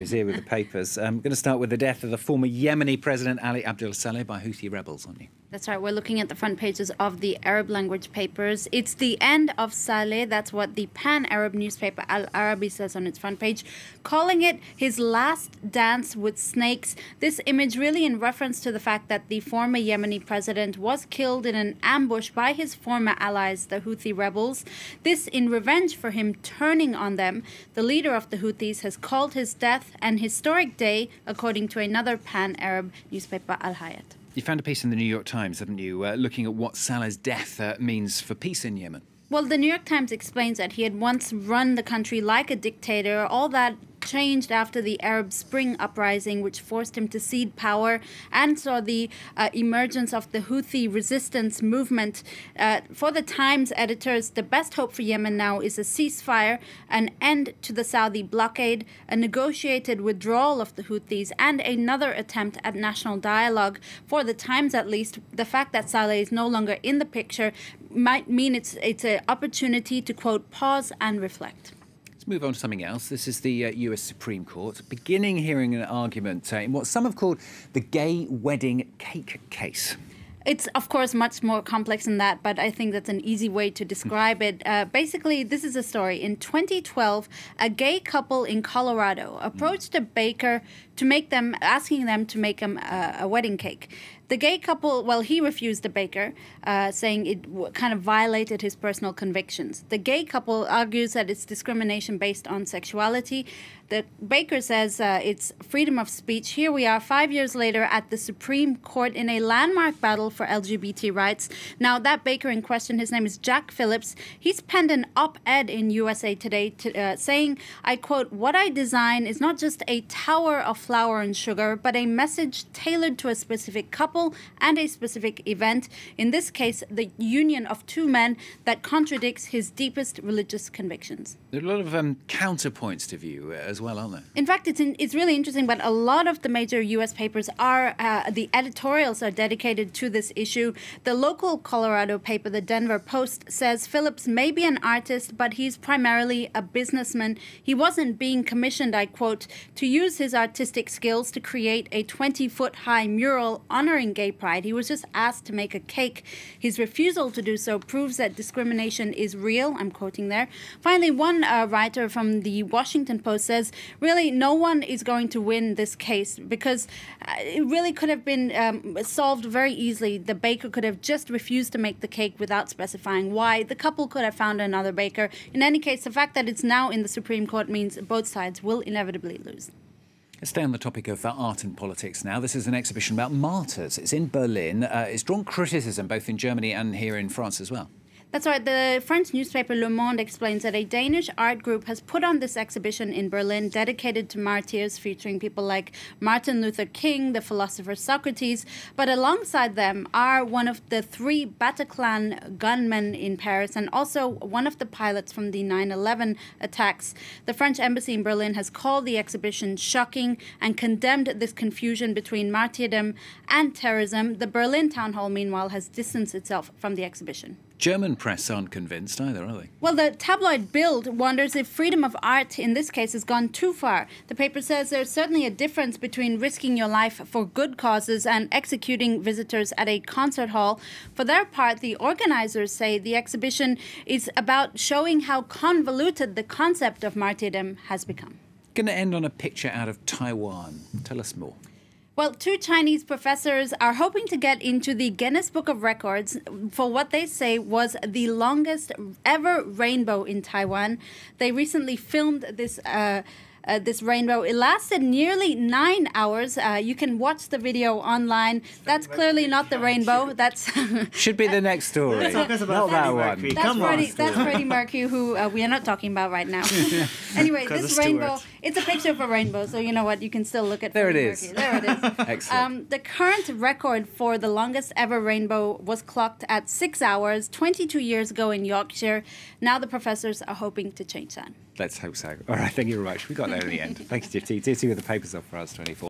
He's here with the papers. I'm going to start with the death of the former Yemeni President Ali Abduallah Saleh by Houthi rebels, aren't you? That's right. We're looking at the front pages of the Arab language papers. It's the end of Saleh. That's what the pan-Arab newspaper Al Arabi says on its front page, calling it his last dance with snakes. This image really in reference to the fact that the former Yemeni president was killed in an ambush by his former allies, the Houthi rebels. This in revenge for him turning on them. The leader of the Houthis has called his death an historic day, according to another pan-Arab newspaper, Al Hayat. You found a piece in the New York Times, haven't you, looking at what Saleh's death means for peace in Yemen? Well, the New York Times explains that he had once run the country like a dictator. All that changed after the Arab Spring uprising, which forced him to cede power and saw the emergence of the Houthi resistance movement. For the Times editors, the best hope for Yemen now is a ceasefire, an end to the Saudi blockade, a negotiated withdrawal of the Houthis, and another attempt at national dialogue. For the Times, at least, the fact that Saleh is no longer in the picture might mean it's an opportunity to, quote, pause and reflect. Move on to something else. This is the US Supreme Court beginning hearing an argument in what some have called the gay wedding cake case. It's, of course, much more complex than that, but I think that's an easy way to describe it. Basically, this is a story. In 2012, a gay couple in Colorado approached a baker asking them to make him a wedding cake. The gay couple, well, he refused the baker, saying it kind of violated his personal convictions. The gay couple argues that it's discrimination based on sexuality. The baker says it's freedom of speech. Here we are 5 years later at the Supreme Court in a landmark battle for LGBT rights. Now, that baker in question, his name is Jack Phillips. He's penned an op-ed in USA Today saying, I quote, "What I design is not just a tower of flour and sugar, but a message tailored to a specific couple and a specific event. In this case, the union of two men that contradicts his deepest religious convictions." There are a lot of counterpoints to view as well, aren't there? In fact, it's really interesting, but a lot of the major U.S. papers are, the editorials are dedicated to this issue. The local Colorado paper, the Denver Post, says Phillips may be an artist, but he's primarily a businessman. He wasn't being commissioned, I quote, to use his artistic skills to create a 20-foot-high mural honoring gay pride. He was just asked to make a cake. His refusal to do so proves that discrimination is real. I'm quoting there. Finally, one writer from the Washington Post says, really, no one is going to win this case because it really could have been solved very easily. The baker could have just refused to make the cake without specifying why. The couple could have found another baker. In any case, the fact that it's now in the Supreme Court means both sides will inevitably lose. Let's stay on the topic of art and politics now. This is an exhibition about martyrs. It's in Berlin. It's drawn criticism both in Germany and here in France as well. That's right. The French newspaper Le Monde explains that a Danish art group has put on this exhibition in Berlin dedicated to martyrs, featuring people like Martin Luther King, the philosopher Socrates. But alongside them are one of the 3 Bataclan gunmen in Paris and also one of the pilots from the 9/11 attacks. The French embassy in Berlin has called the exhibition shocking and condemned this confusion between martyrdom and terrorism. The Berlin town hall, meanwhile, has distanced itself from the exhibition. German press aren't convinced either, are they? Well, the tabloid Bild wonders if freedom of art in this case has gone too far. The paper says there's certainly a difference between risking your life for good causes and executing visitors at a concert hall. For their part, the organizers say the exhibition is about showing how convoluted the concept of martyrdom has become. Going to end on a picture out of Taiwan. Tell us more. Well, 2 Chinese professors are hoping to get into the Guinness Book of Records for what they say was the longest ever rainbow in Taiwan. They recently filmed this rainbow. It lasted nearly 9 hours. You can watch the video online. That's clearly not the rainbow. That's should be the next story. Not that one. That's Freddie Mercury, who we are not talking about right now. Anyway, this rainbow, it's a picture of a rainbow, so you know what? You can still look at Freddie Mercury. There it is. Excellent. The current record for the longest ever rainbow was clocked at 6 hours 22 years ago in Yorkshire. Now the professors are hoping to change that. Let's hope so. All right, thank you very much. We got there in the end. Thank you, Titi. Titi with the papers off for us 24.